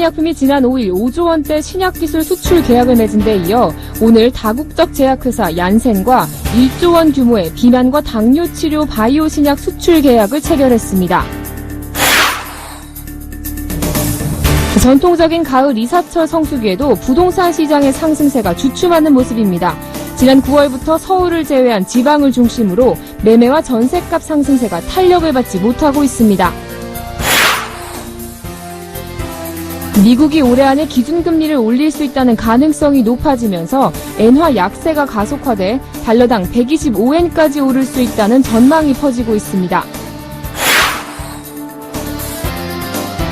한미약품이 지난 5일 5조 원대 신약기술 수출 계약을 맺은 데 이어 오늘 다국적 제약회사 얀센과 1조 원 규모의 비만과 당뇨 치료 바이오 신약 수출 계약을 체결했습니다. 전통적인 가을 이사철 성수기에도 부동산 시장의 상승세가 주춤하는 모습입니다. 지난 9월부터 서울을 제외한 지방을 중심으로 매매와 전셋값 상승세가 탄력을 받지 못하고 있습니다. 미국이 올해 안에 기준금리를 올릴 수 있다는 가능성이 높아지면서 엔화 약세가 가속화돼 달러당 125엔까지 오를 수 있다는 전망이 퍼지고 있습니다.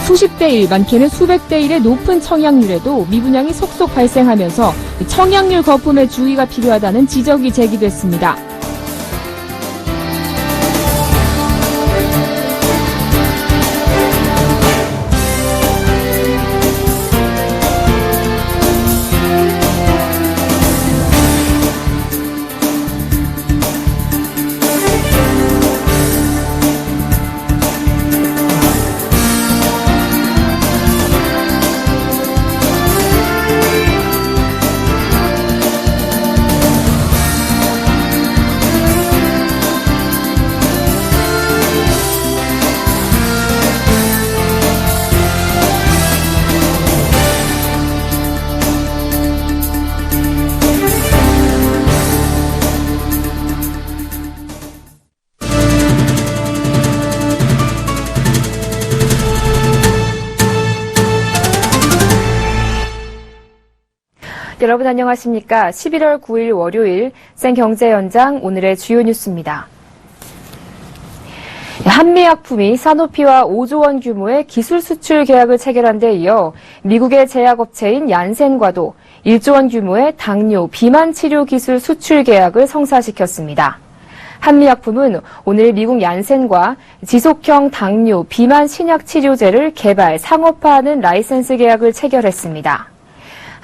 수십 대 1, 많게는 수백 대 1의 높은 청약률에도 미분양이 속속 발생하면서 청약률 거품에 주의가 필요하다는 지적이 제기됐습니다. 여러분 안녕하십니까? 11월 9일 월요일 생경제연장 오늘의 주요 뉴스입니다. 한미약품이 사노피와 5조 원 규모의 기술 수출 계약을 체결한 데 이어 미국의 제약업체인 얀센과도 1조 원 규모의 당뇨, 비만 치료 기술 수출 계약을 성사시켰습니다. 한미약품은 오늘 미국 얀센과 지속형 당뇨, 비만 신약 치료제를 개발, 상업화하는 라이센스 계약을 체결했습니다.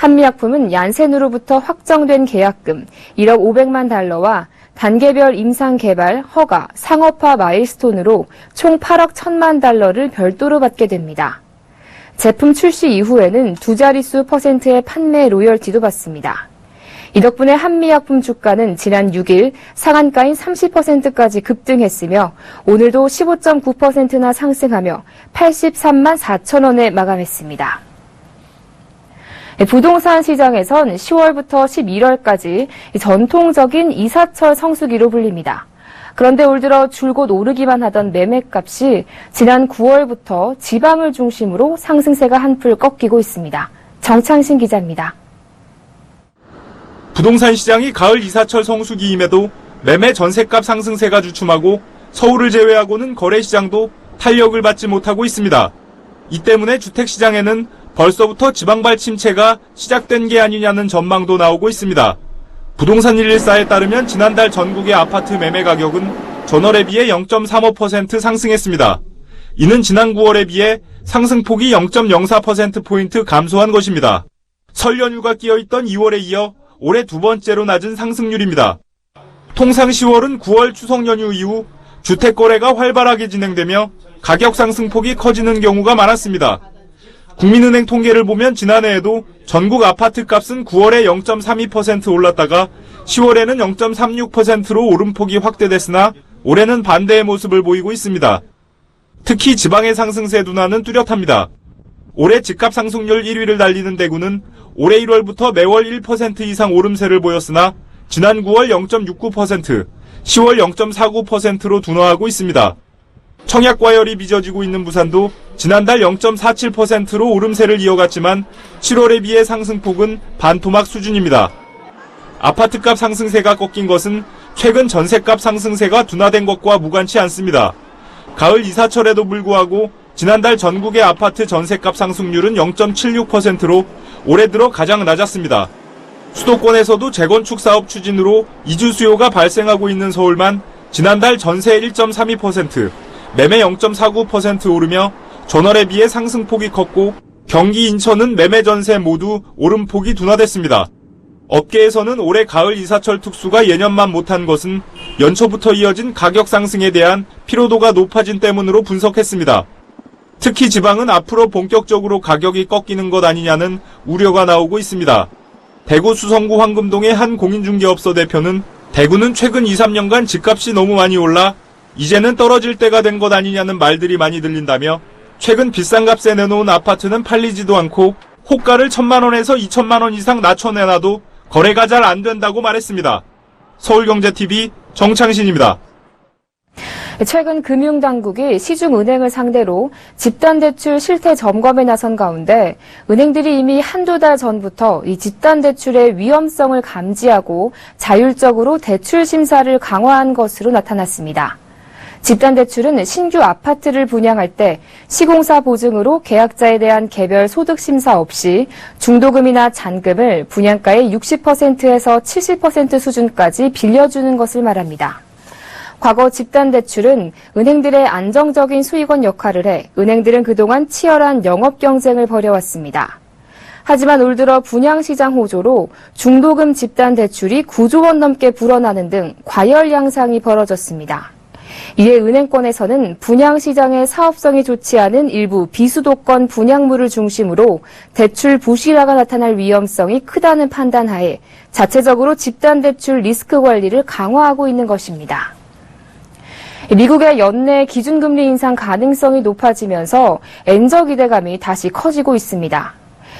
한미약품은 얀센으로부터 확정된 계약금 1억 500만 달러와 단계별 임상 개발, 허가, 상업화 마일스톤으로 총 8억 1천만 달러를 별도로 받게 됩니다. 제품 출시 이후에는 두 자릿수 %의 판매 로열티도 받습니다. 이 덕분에 한미약품 주가는 지난 6일 상한가인 30%까지 급등했으며 오늘도 15.9%나 상승하며 83만 4천 원에 마감했습니다. 부동산 시장에선 10월부터 11월까지 전통적인 이사철 성수기로 불립니다. 그런데 올 들어 줄곧 오르기만 하던 매매값이 지난 9월부터 지방을 중심으로 상승세가 한풀 꺾이고 있습니다. 정창신 기자입니다. 부동산 시장이 가을 이사철 성수기임에도 매매 전셋값 상승세가 주춤하고 서울을 제외하고는 거래 시장도 탄력을 받지 못하고 있습니다. 이 때문에 주택시장에는 벌써부터 지방발 침체가 시작된 게 아니냐는 전망도 나오고 있습니다. 부동산 114에 따르면 지난달 전국의 아파트 매매 가격은 전월에 비해 0.35% 상승했습니다. 이는 지난 9월에 비해 상승폭이 0.04%포인트 감소한 것입니다. 설 연휴가 끼어있던 2월에 이어 올해 두 번째로 낮은 상승률입니다. 통상 10월은 9월 추석 연휴 이후 주택 거래가 활발하게 진행되며 가격 상승폭이 커지는 경우가 많았습니다. 국민은행 통계를 보면 지난해에도 전국 아파트 값은 9월에 0.32% 올랐다가 10월에는 0.36%로 오름폭이 확대됐으나 올해는 반대의 모습을 보이고 있습니다. 특히 지방의 상승세 둔화는 뚜렷합니다. 올해 집값 상승률 1위를 달리는 대구는 올해 1월부터 매월 1% 이상 오름세를 보였으나 지난 9월 0.69%, 10월 0.49%로 둔화하고 있습니다. 청약과열이 빚어지고 있는 부산도 지난달 0.47%로 오름세를 이어갔지만 7월에 비해 상승폭은 반토막 수준입니다. 아파트값 상승세가 꺾인 것은 최근 전셋값 상승세가 둔화된 것과 무관치 않습니다. 가을 이사철에도 불구하고 지난달 전국의 아파트 전셋값 상승률은 0.76%로 올해 들어 가장 낮았습니다. 수도권에서도 재건축 사업 추진으로 이주 수요가 발생하고 있는 서울만 지난달 전세 1.32%, 매매 0.49% 오르며 전월에 비해 상승폭이 컸고 경기, 인천은 매매 전세 모두 오름폭이 둔화됐습니다. 업계에서는 올해 가을 이사철 특수가 예년만 못한 것은 연초부터 이어진 가격 상승에 대한 피로도가 높아진 때문으로 분석했습니다. 특히 지방은 앞으로 본격적으로 가격이 꺾이는 것 아니냐는 우려가 나오고 있습니다. 대구 수성구 황금동의 한 공인중개업소 대표는 대구는 최근 2, 3년간 집값이 너무 많이 올라 이제는 떨어질 때가 된 것 아니냐는 말들이 많이 들린다며 최근 비싼 값에 내놓은 아파트는 팔리지도 않고 호가를 1,000만 원에서 2,000만 원 이상 낮춰내놔도 거래가 잘 안 된다고 말했습니다. 서울경제TV 정창신입니다. 최근 금융당국이 시중은행을 상대로 집단대출 실태 점검에 나선 가운데 은행들이 이미 한두 달 전부터 이 집단대출의 위험성을 감지하고 자율적으로 대출 심사를 강화한 것으로 나타났습니다. 집단대출은 신규 아파트를 분양할 때 시공사 보증으로 계약자에 대한 개별 소득 심사 없이 중도금이나 잔금을 분양가의 60%에서 70% 수준까지 빌려주는 것을 말합니다. 과거 집단대출은 은행들의 안정적인 수익원 역할을 해 은행들은 그동안 치열한 영업 경쟁을 벌여왔습니다. 하지만 올 들어 분양시장 호조로 중도금 집단대출이 9조 원 넘게 불어나는 등 과열 양상이 벌어졌습니다. 이에 은행권에서는 분양시장의 사업성이 좋지 않은 일부 비수도권 분양물을 중심으로 대출 부실화가 나타날 위험성이 크다는 판단하에 자체적으로 집단대출 리스크 관리를 강화하고 있는 것입니다. 미국의 연내 기준금리 인상 가능성이 높아지면서 엔저 기대감이 다시 커지고 있습니다.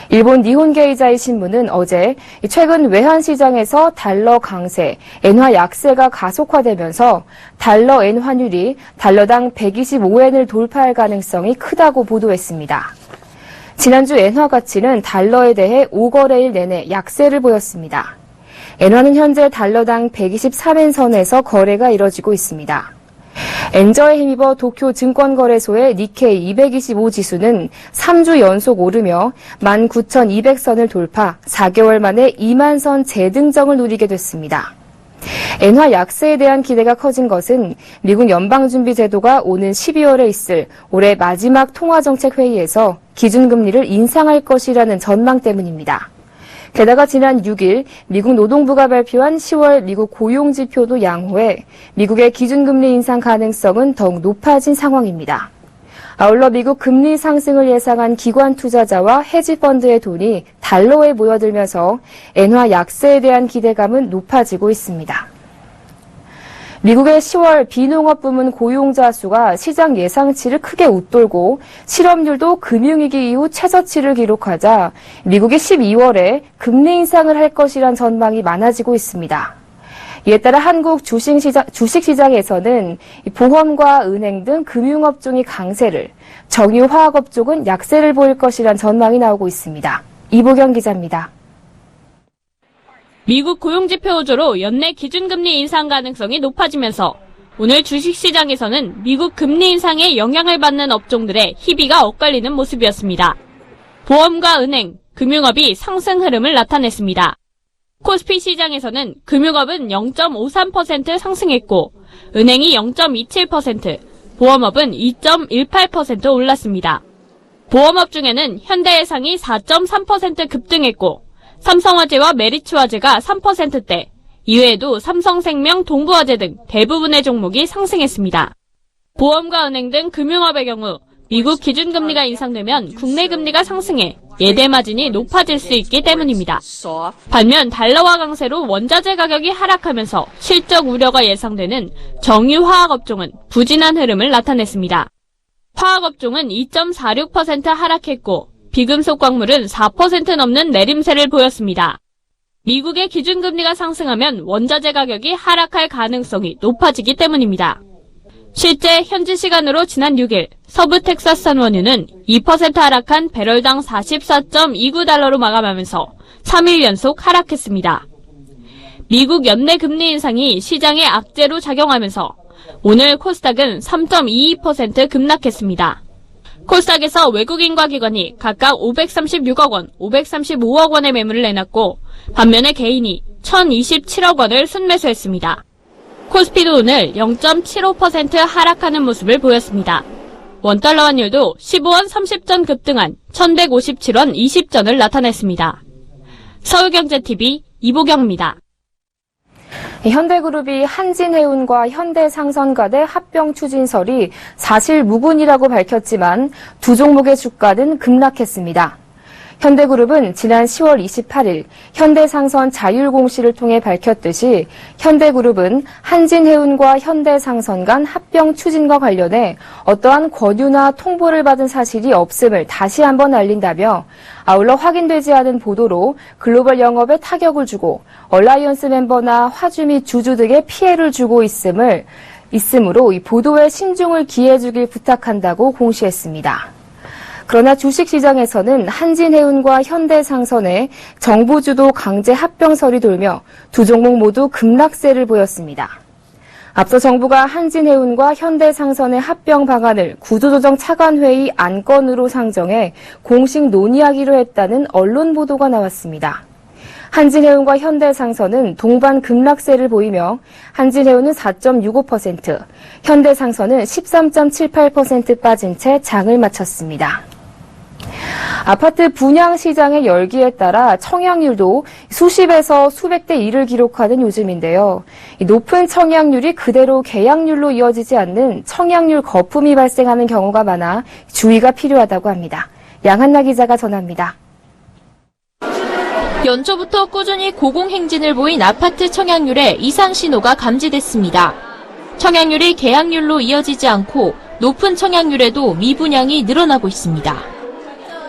일본 니혼게이자이 신문은 어제 최근 외환시장에서 달러 강세, 엔화 약세가 가속화되면서 달러 엔 환율이 달러당 125엔을 돌파할 가능성이 크다고 보도했습니다. 지난주 엔화 가치는 달러에 대해 5거래일 내내 약세를 보였습니다. 엔화는 현재 달러당 123엔 선에서 거래가 이뤄지고 있습니다. 엔저에 힘입어 도쿄 증권거래소의 니케이 225 지수는 3주 연속 오르며 19,200선을 돌파 4개월 만에 2만 선 재등정을 누리게 됐습니다. 엔화 약세에 대한 기대가 커진 것은 미국 연방준비제도가 오는 12월에 있을 올해 마지막 통화정책회의에서 기준금리를 인상할 것이라는 전망 때문입니다. 게다가 지난 6일 미국 노동부가 발표한 10월 미국 고용지표도 양호해 미국의 기준금리 인상 가능성은 더욱 높아진 상황입니다. 아울러 미국 금리 상승을 예상한 기관 투자자와 헤지펀드의 돈이 달러에 모여들면서 엔화 약세에 대한 기대감은 높아지고 있습니다. 미국의 10월 비농업 부문 고용자 수가 시장 예상치를 크게 웃돌고 실업률도 금융위기 이후 최저치를 기록하자 미국이 12월에 금리 인상을 할 것이란 전망이 많아지고 있습니다. 이에 따라 한국 주식시장에서는 보험과 은행 등 금융업종이 강세를, 정유화학업종은 약세를 보일 것이란 전망이 나오고 있습니다. 이보경 기자입니다. 미국 고용지표 호조로 연내 기준금리 인상 가능성이 높아지면서 오늘 주식시장에서는 미국 금리 인상에 영향을 받는 업종들의 희비가 엇갈리는 모습이었습니다. 보험과 은행, 금융업이 상승 흐름을 나타냈습니다. 코스피 시장에서는 금융업은 0.53% 상승했고 은행이 0.27%, 보험업은 2.18% 올랐습니다. 보험업 중에는 현대해상이 4.3% 급등했고 삼성화재와 메리츠화재가 3%대, 이외에도 삼성생명, 동부화재 등 대부분의 종목이 상승했습니다. 보험과 은행 등 금융업의 경우 미국 기준금리가 인상되면 국내 금리가 상승해 예대 마진이 높아질 수 있기 때문입니다. 반면 달러화 강세로 원자재 가격이 하락하면서 실적 우려가 예상되는 정유화학업종은 부진한 흐름을 나타냈습니다. 화학업종은 2.46% 하락했고 비금속 광물은 4% 넘는 내림세를 보였습니다. 미국의 기준금리가 상승하면 원자재 가격이 하락할 가능성이 높아지기 때문입니다. 실제 현지 시간으로 지난 6일 서부 텍사스산 원유는 2% 하락한 배럴당 44.29달러로 마감하면서 3일 연속 하락했습니다. 미국 연내 금리 인상이 시장에 악재로 작용하면서 오늘 코스닥은 3.22% 급락했습니다. 코스닥에서 외국인과 기관이 각각 536억 원, 535억 원의 매물을 내놨고 반면에 개인이 1,027억 원을 순매수했습니다. 코스피도 오늘 0.75% 하락하는 모습을 보였습니다. 원달러 환율도 15원 30전 급등한 1,157원 20전을 나타냈습니다. 서울경제TV 이보경입니다. 현대그룹이 한진해운과 현대상선 간의 합병 추진설이 사실 무근이라고 밝혔지만 두 종목의 주가는 급락했습니다. 현대그룹은 지난 10월 28일 현대상선 자율 공시를 통해 밝혔듯이 현대그룹은 한진해운과 현대상선 간 합병 추진과 관련해 어떠한 권유나 통보를 받은 사실이 없음을 다시 한번 알린다며 아울러 확인되지 않은 보도로 글로벌 영업에 타격을 주고 얼라이언스 멤버나 화주 및 주주 등의 피해를 주고 있으므로 이 보도에 신중을 기해 주길 부탁한다고 공시했습니다. 그러나 주식시장에서는 한진해운과 현대상선의 정부 주도 강제 합병설이 돌며 두 종목 모두 급락세를 보였습니다. 앞서 정부가 한진해운과 현대상선의 합병 방안을 구조조정 차관회의 안건으로 상정해 공식 논의하기로 했다는 언론 보도가 나왔습니다. 한진해운과 현대상선은 동반 급락세를 보이며 한진해운은 4.65%, 현대상선은 13.78% 빠진 채 장을 마쳤습니다. 아파트 분양 시장의 열기에 따라 청약률도 수십에서 수백대 1을 기록하는 요즘인데요. 높은 청약률이 그대로 계약률로 이어지지 않는 청약률 거품이 발생하는 경우가 많아 주의가 필요하다고 합니다. 양한나 기자가 전합니다. 연초부터 꾸준히 고공행진을 보인 아파트 청약률에 이상 신호가 감지됐습니다. 청약률이 계약률로 이어지지 않고 높은 청약률에도 미분양이 늘어나고 있습니다.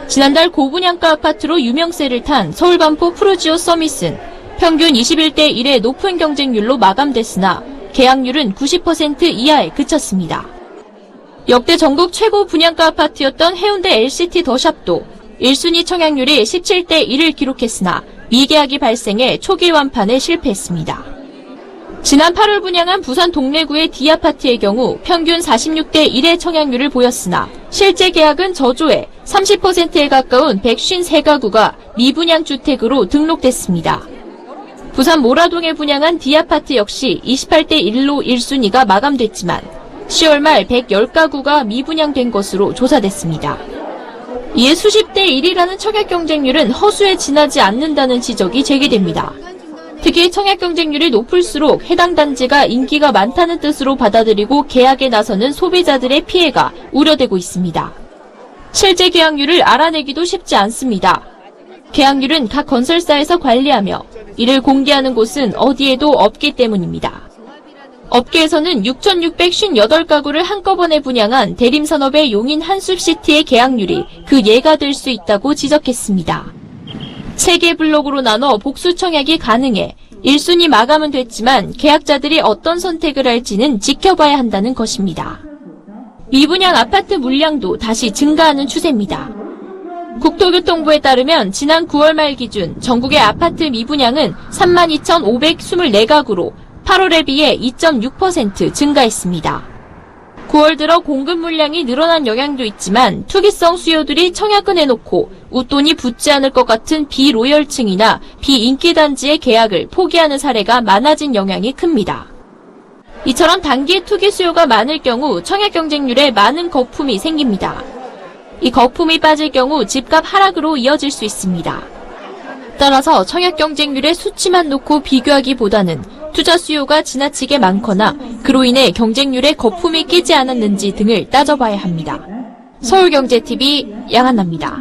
지난달 고분양가 아파트로 유명세를 탄 서울 반포 푸르지오 서밋은 평균 21대 1의 높은 경쟁률로 마감됐으나 계약률은 90% 이하에 그쳤습니다. 역대 전국 최고 분양가 아파트였던 해운대 LCT 더샵도 1순위 청약률이 17대 1을 기록했으나 미계약이 발생해 초기 완판에 실패했습니다. 지난 8월 분양한 부산 동래구의 D아파트의 경우 평균 46대 1의 청약률을 보였으나 실제 계약은 저조해 30%에 가까운 153가구가 미분양 주택으로 등록됐습니다. 부산 모라동에 분양한 D아파트 역시 28대 1로 1순위가 마감됐지만 10월 말 110가구가 미분양된 것으로 조사됐습니다. 이에 수십대 1이라는 청약 경쟁률은 허수에 지나지 않는다는 지적이 제기됩니다. 특히 청약 경쟁률이 높을수록 해당 단지가 인기가 많다는 뜻으로 받아들이고 계약에 나서는 소비자들의 피해가 우려되고 있습니다. 실제 계약률을 알아내기도 쉽지 않습니다. 계약률은 각 건설사에서 관리하며 이를 공개하는 곳은 어디에도 없기 때문입니다. 업계에서는 6,658가구를 한꺼번에 분양한 대림산업의 용인 한숲시티의 계약률이 그 예가 될 수 있다고 지적했습니다. 3개 블록으로 나눠 복수 청약이 가능해 1순위 마감은 됐지만 계약자들이 어떤 선택을 할지는 지켜봐야 한다는 것입니다. 미분양 아파트 물량도 다시 증가하는 추세입니다. 국토교통부에 따르면 지난 9월 말 기준 전국의 아파트 미분양은 32,524가구로 8월에 비해 2.6% 증가했습니다. 9월 들어 공급 물량이 늘어난 영향도 있지만 투기성 수요들이 청약을 해놓고 웃돈이 붙지 않을 것 같은 비로열층이나 비인기 단지의 계약을 포기하는 사례가 많아진 영향이 큽니다. 이처럼 단기 투기 수요가 많을 경우 청약 경쟁률에 많은 거품이 생깁니다. 이 거품이 빠질 경우 집값 하락으로 이어질 수 있습니다. 따라서 청약 경쟁률의 수치만 놓고 비교하기보다는 투자 수요가 지나치게 많거나 그로 인해 경쟁률에 거품이 끼지 않았는지 등을 따져봐야 합니다. 서울경제TV 양한나입니다.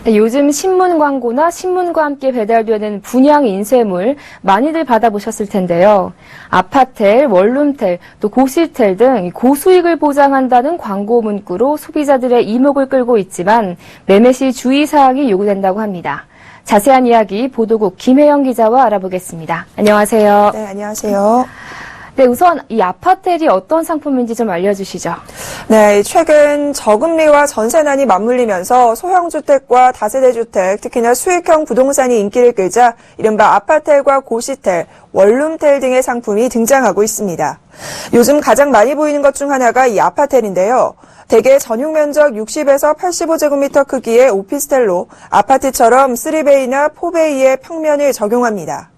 네, 요즘 신문 광고나 신문과 함께 배달되는 분양 인쇄물 많이들 받아보셨을 텐데요. 아파텔, 원룸텔, 또 고시텔 등 고수익을 보장한다는 광고 문구로 소비자들의 이목을 끌고 있지만 매매 시 주의사항이 요구된다고 합니다. 자세한 이야기 보도국 김혜영 기자와 알아보겠습니다. 안녕하세요. 네, 안녕하세요. 네, 우선 이 아파텔이 어떤 상품인지 좀 알려주시죠. 네, 최근 저금리와 전세난이 맞물리면서 소형주택과 다세대주택, 특히나 수익형 부동산이 인기를 끌자 이른바 아파텔과 고시텔, 원룸텔 등의 상품이 등장하고 있습니다. 요즘 가장 많이 보이는 것 중 하나가 이 아파텔인데요. 대개 전용 면적 60에서 85제곱미터 크기의 오피스텔로 아파트처럼 3베이나 4베이의 평면을 적용합니다.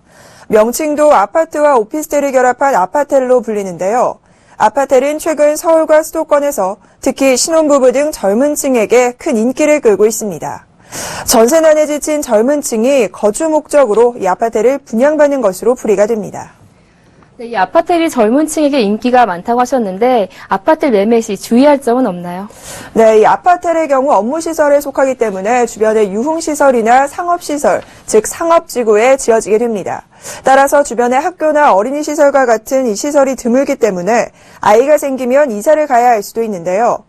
명칭도 아파트와 오피스텔을 결합한 아파텔로 불리는데요. 아파텔은 최근 서울과 수도권에서 특히 신혼부부 등 젊은 층에게 큰 인기를 끌고 있습니다. 전세난에 지친 젊은 층이 거주 목적으로 이 아파텔을 분양받는 것으로 풀이가 됩니다. 네, 이 아파텔이 젊은 층에게 인기가 많다고 하셨는데 아파텔 매매 시 주의할 점은 없나요? 네, 이 아파텔의 경우 업무시설에 속하기 때문에 주변에 유흥시설이나 상업시설, 즉 상업지구에 지어지게 됩니다. 따라서 주변에 학교나 어린이시설과 같은 이 시설이 드물기 때문에 아이가 생기면 이사를 가야 할 수도 있는데요.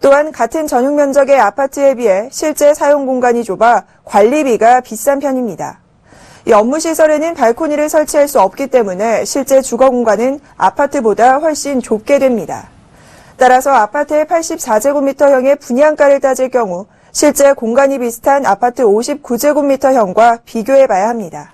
또한 같은 전용 면적의 아파트에 비해 실제 사용 공간이 좁아 관리비가 비싼 편입니다. 이 업무시설에는 발코니를 설치할 수 없기 때문에 실제 주거 공간은 아파트보다 훨씬 좁게 됩니다. 따라서 아파트의 84제곱미터형의 분양가를 따질 경우 실제 공간이 비슷한 아파트 59제곱미터형과 비교해봐야 합니다.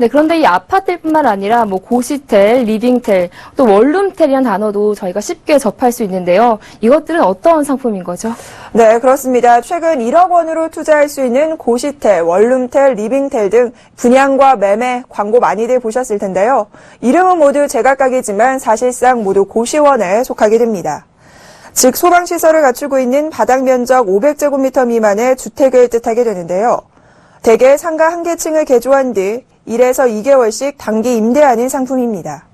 네, 그런데 이 아파트뿐만 아니라 고시텔, 리빙텔, 또 원룸텔이라는 단어도 저희가 쉽게 접할 수 있는데요. 이것들은 어떤 상품인 거죠? 네, 그렇습니다. 최근 1억 원으로 투자할 수 있는 고시텔, 원룸텔, 리빙텔 등 분양과 매매 광고 많이들 보셨을 텐데요. 이름은 모두 제각각이지만 사실상 모두 고시원에 속하게 됩니다. 즉 소방시설을 갖추고 있는 바닥 면적 500제곱미터 미만의 주택을 뜻하게 되는데요. 대개 상가 한 개층을 개조한 뒤 1에서 2개월씩 단기 임대하는 상품입니다.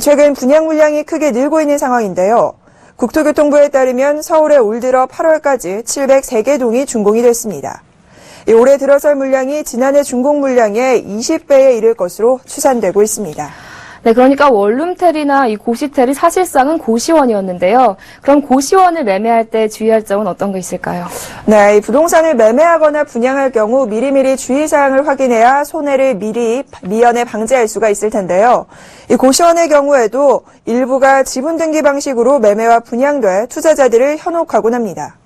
최근 분양 물량이 크게 늘고 있는 상황인데요. 국토교통부에 따르면 서울에 올 들어 8월까지 703개 동이 준공이 됐습니다. 올해 들어설 물량이 지난해 준공 물량의 20배에 이를 것으로 추산되고 있습니다. 네, 그러니까 원룸텔이나 이 고시텔이 사실상은 고시원이었는데요. 그럼 고시원을 매매할 때 주의할 점은 어떤 게 있을까요? 네, 이 부동산을 매매하거나 분양할 경우 미리미리 주의사항을 확인해야 손해를 미연에 방지할 수가 있을 텐데요. 이 고시원의 경우에도 일부가 지분 등기 방식으로 매매와 분양돼 투자자들을 현혹하곤 합니다.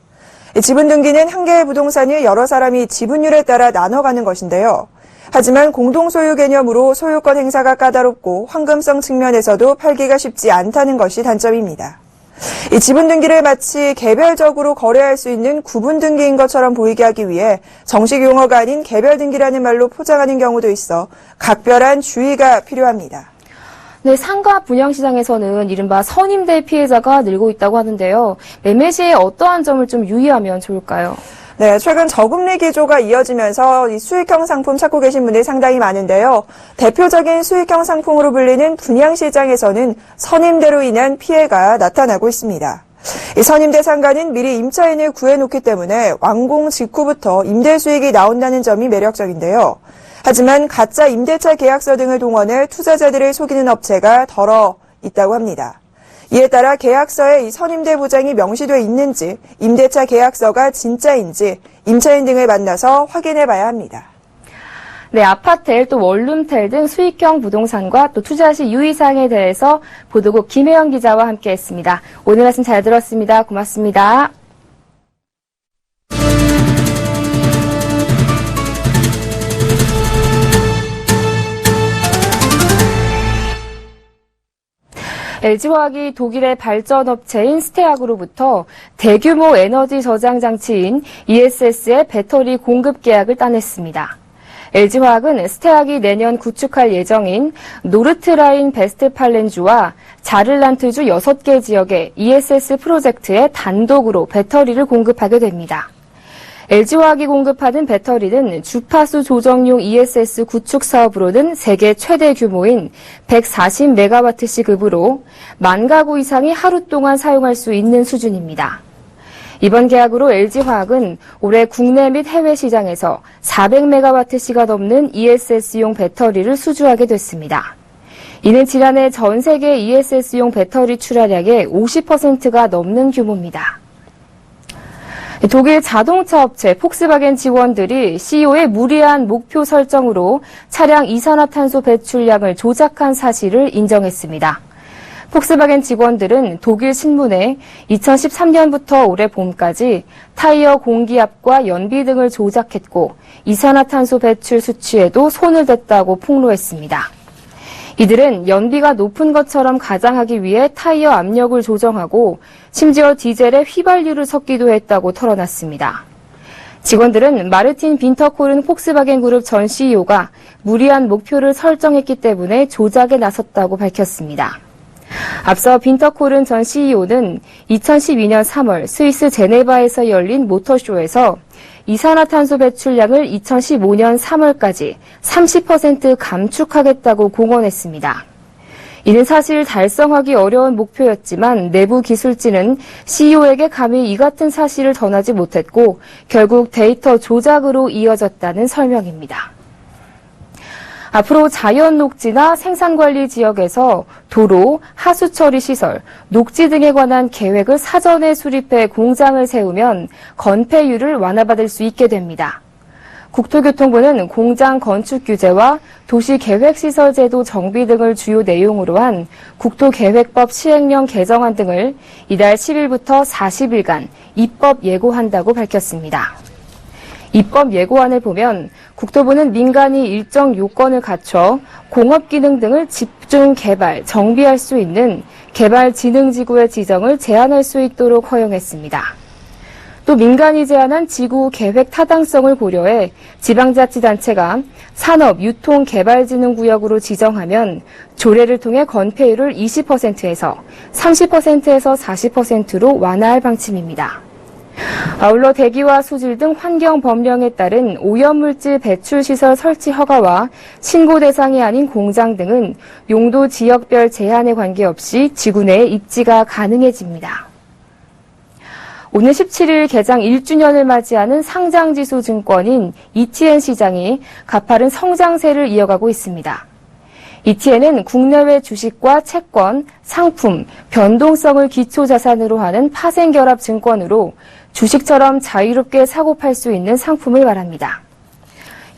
이 지분 등기는 한 개의 부동산을 여러 사람이 지분율에 따라 나눠가는 것인데요. 하지만 공동소유 개념으로 소유권 행사가 까다롭고 황금성 측면에서도 팔기가 쉽지 않다는 것이 단점입니다. 이 지분 등기를 마치 개별적으로 거래할 수 있는 구분 등기인 것처럼 보이게 하기 위해 정식 용어가 아닌 개별 등기라는 말로 포장하는 경우도 있어 각별한 주의가 필요합니다. 네, 상가 분양시장에서는 이른바 선임대 피해자가 늘고 있다고 하는데요. 매매 시에 어떠한 점을 좀 유의하면 좋을까요? 네, 최근 저금리 기조가 이어지면서 이 수익형 상품 찾고 계신 분들이 상당히 많은데요. 대표적인 수익형 상품으로 불리는 분양시장에서는 선임대로 인한 피해가 나타나고 있습니다. 이 선임대 상가는 미리 임차인을 구해놓기 때문에 완공 직후부터 임대 수익이 나온다는 점이 매력적인데요. 하지만 가짜 임대차 계약서 등을 동원해 투자자들을 속이는 업체가 덜어 있다고 합니다. 이에 따라 계약서에 이 선임대 보장이 명시되어 있는지, 임대차 계약서가 진짜인지 임차인 등을 만나서 확인해 봐야 합니다. 네, 아파텔 또 원룸텔 등 수익형 부동산과 또 투자 시 유의사항에 대해서 보도국 김혜영 기자와 함께했습니다. 오늘 말씀 잘 들었습니다. 고맙습니다. LG화학이 독일의 발전업체인 스테아그로부터 대규모 에너지 저장 장치인 ESS의 배터리 공급 계약을 따냈습니다. LG화학은 스테아기 내년 구축할 예정인 노르트라인 베스트팔렌주와 자를란트주 6개 지역의 ESS 프로젝트에 단독으로 배터리를 공급하게 됩니다. LG화학이 공급하는 배터리는 주파수 조정용 ESS 구축 사업으로는 세계 최대 규모인 140메가와트시급으로 10,000 가구 이상이 하루 동안 사용할 수 있는 수준입니다. 이번 계약으로 LG화학은 올해 국내 및 해외 시장에서 400메가와트시가 넘는 ESS용 배터리를 수주하게 됐습니다. 이는 지난해 전 세계 ESS용 배터리 출하량의 50%가 넘는 규모입니다. 독일 자동차 업체 폭스바겐 직원들이 CEO의 무리한 목표 설정으로 차량 이산화탄소 배출량을 조작한 사실을 인정했습니다. 폭스바겐 직원들은 독일 신문에 2013년부터 올해 봄까지 타이어 공기압과 연비 등을 조작했고 이산화탄소 배출 수치에도 손을 댔다고 폭로했습니다. 이들은 연비가 높은 것처럼 가장하기 위해 타이어 압력을 조정하고 심지어 디젤에 휘발유를 섞기도 했다고 털어놨습니다. 직원들은 마르틴 빈터코른 폭스바겐 그룹 전 CEO가 무리한 목표를 설정했기 때문에 조작에 나섰다고 밝혔습니다. 앞서 빈터콜은 전 CEO는 2012년 3월 스위스 제네바에서 열린 모터쇼에서 이산화탄소 배출량을 2015년 3월까지 30% 감축하겠다고 공언했습니다. 이는 사실 달성하기 어려운 목표였지만 내부 기술진은 CEO에게 감히 이 같은 사실을 전하지 못했고 결국 데이터 조작으로 이어졌다는 설명입니다. 앞으로 자연 녹지나 생산관리 지역에서 도로, 하수처리 시설, 녹지 등에 관한 계획을 사전에 수립해 공장을 세우면 건폐율을 완화받을 수 있게 됩니다. 국토교통부는 공장 건축 규제와 도시계획시설제도 정비 등을 주요 내용으로 한 국토계획법 시행령 개정안 등을 이달 10일부터 40일간 입법 예고한다고 밝혔습니다. 입법 예고안을 보면 국토부는 민간이 일정 요건을 갖춰 공업기능 등을 집중 개발, 정비할 수 있는 개발진흥지구의 지정을 제한할 수 있도록 허용했습니다. 또 민간이 제안한 지구 계획 타당성을 고려해 지방자치단체가 산업, 유통, 개발진흥구역으로 지정하면 조례를 통해 건폐율을 20%에서 30%에서 40%로 완화할 방침입니다. 아울러 대기와 수질 등 환경 법령에 따른 오염물질 배출 시설 설치 허가와 신고 대상이 아닌 공장 등은 용도 지역별 제한에 관계없이 지구 내에 입지가 가능해집니다. 오늘 17일 개장 1주년을 맞이하는 상장지수 증권인 ETN 시장이 가파른 성장세를 이어가고 있습니다. ETN은 국내외 주식과 채권, 상품, 변동성을 기초자산으로 하는 파생결합 증권으로 주식처럼 자유롭게 사고 팔 수 있는 상품을 말합니다.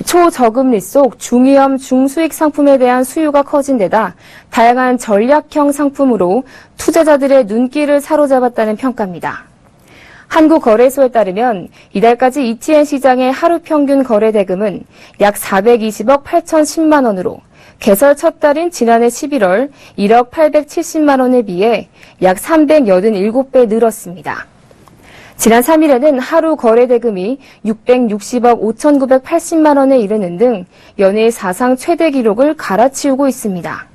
초저금리 속 중위험 중수익 상품에 대한 수요가 커진 데다 다양한 전략형 상품으로 투자자들의 눈길을 사로잡았다는 평가입니다. 한국거래소에 따르면 이달까지 ETN 시장의 하루 평균 거래 대금은 약 420억 8,010만 원으로 개설 첫 달인 지난해 11월 1억 870만 원에 비해 약 387배 늘었습니다. 지난 3일에는 하루 거래 대금이 660억 5,980만 원에 이르는 등 연일 사상 최대 기록을 갈아치우고 있습니다.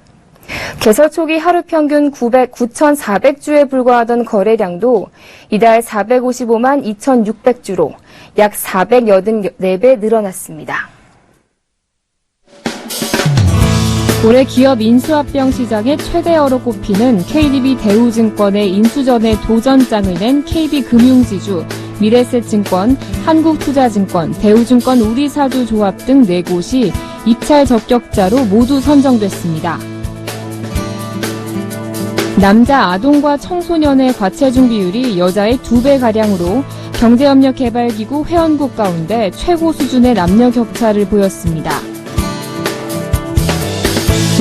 개설 초기 하루 평균 9,400주에 불과하던 거래량도 이달 455만 2,600주로 약 484배 늘어났습니다. 올해 기업 인수합병 시장의 최대어로 꼽히는 KDB 대우증권의 인수전에 도전장을 낸 KB금융지주, 미래에셋증권, 한국투자증권, 대우증권 우리사주조합 등 4곳이 입찰 적격자로 모두 선정됐습니다. 남자 아동과 청소년의 과체중 비율이 여자의 2배가량으로 경제협력개발기구 회원국 가운데 최고 수준의 남녀 격차를 보였습니다.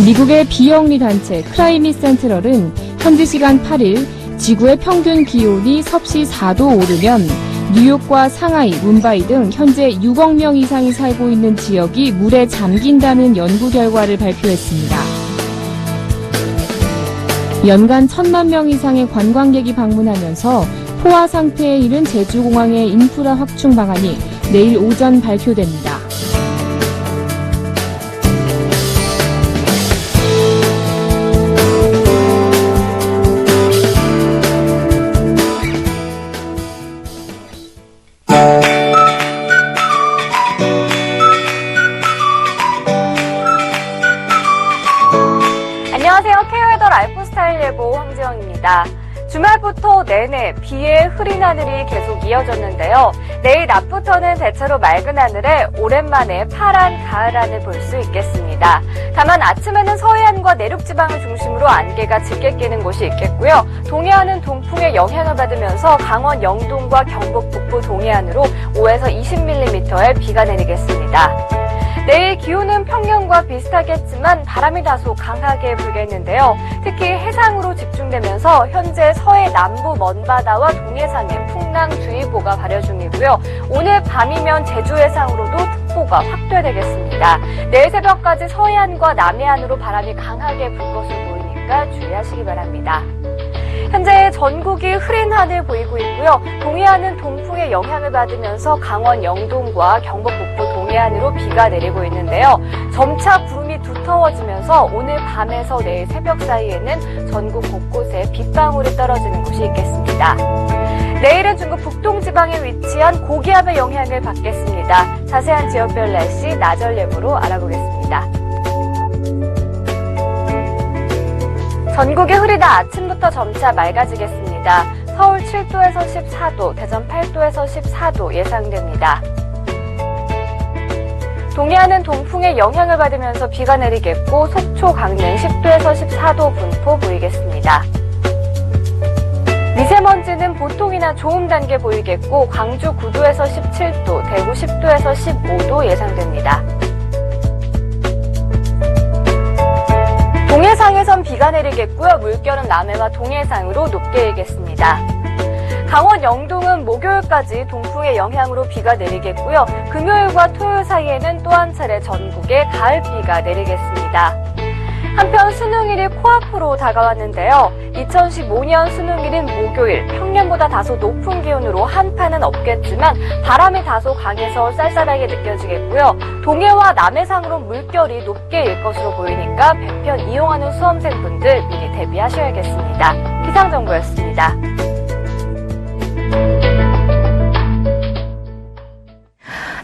미국의 비영리 단체 클라이밋 센트럴은 현지 시간 8일 지구의 평균 기온이 섭씨 4도 오르면 뉴욕과 상하이, 뭄바이 등 현재 6억 명 이상이 살고 있는 지역이 물에 잠긴다는 연구 결과를 발표했습니다. 연간 1,000만 명 이상의 관광객이 방문하면서 포화 상태에 이른 제주공항의 인프라 확충 방안이 내일 오전 발표됩니다. 안녕하세요. K웨더 라이프스타일 예보 황지영입니다. 주말부터 내내 비의 흐린 하늘이 계속 이어졌는데요. 내일 낮부터는 대체로 맑은 하늘에 오랜만에 파란 가을 하늘 볼 수 있겠습니다. 다만 아침에는 서해안과 내륙지방을 중심으로 안개가 짙게 끼는 곳이 있겠고요. 동해안은 동풍의 영향을 받으면서 강원 영동과 경북 북부 동해안으로 5에서 20mm의 비가 내리겠습니다. 내일 기온은 평년과 비슷하겠지만 바람이 다소 강하게 불겠는데요. 특히 해상으로 집중되면서 현재 서해 남부 먼바다와 동해상에 풍랑주의보가 발효 중이고요. 오늘 밤이면 제주 해상으로도 특보가 확대되겠습니다. 내일 새벽까지 서해안과 남해안으로 바람이 강하게 불 것으로 보이니까 주의하시기 바랍니다. 현재 전국이 흐린 하늘 보이고 있고요. 동해안은 동풍의 영향을 받으면서 강원 영동과 경북 북부 동해안으로 비가 내리고 있는데요. 점차 구름이 두터워지면서 오늘 밤에서 내일 새벽 사이에는 전국 곳곳에 빗방울이 떨어지는 곳이 있겠습니다. 내일은 중국 북동지방에 위치한 고기압의 영향을 받겠습니다. 자세한 지역별 날씨 나절 예보로 알아보겠습니다. 전국이 흐리다 아침부터 점차 맑아지겠습니다. 서울 7도에서 14도, 대전 8도에서 14도 예상됩니다. 동해안은 동풍의 영향을 받으면서 비가 내리겠고 속초, 강릉 10도에서 14도 분포 보이겠습니다. 미세먼지는 보통이나 좋음 단계 보이겠고 광주 9도에서 17도, 대구 10도에서 15도 예상됩니다. 동해상에선 비가 내리겠고요. 물결은 남해와 동해상으로 높게 일겠습니다. 강원 영동은 목요일까지 동풍의 영향으로 비가 내리겠고요. 금요일과 토요일 사이에는 또 한 차례 전국에 가을비가 내리겠습니다. 한편 수능일이 코앞으로 다가왔는데요. 2015년 수능일은 목요일, 평년보다 다소 높은 기온으로 한파는 없겠지만 바람이 다소 강해서 쌀쌀하게 느껴지겠고요. 동해와 남해상으로 물결이 높게 일 것으로 보이니까 배편 이용하는 수험생분들 미리 대비하셔야겠습니다. 기상정보였습니다.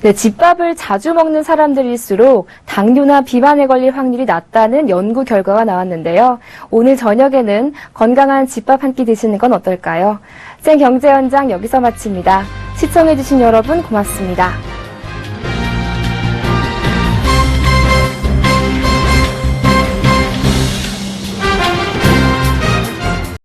네, 집밥을 자주 먹는 사람들일수록 당뇨나 비만에 걸릴 확률이 낮다는 연구 결과가 나왔는데요. 오늘 저녁에는 건강한 집밥 한 끼 드시는 건 어떨까요? 생 경제 현장 여기서 마칩니다. 시청해주신 여러분 고맙습니다.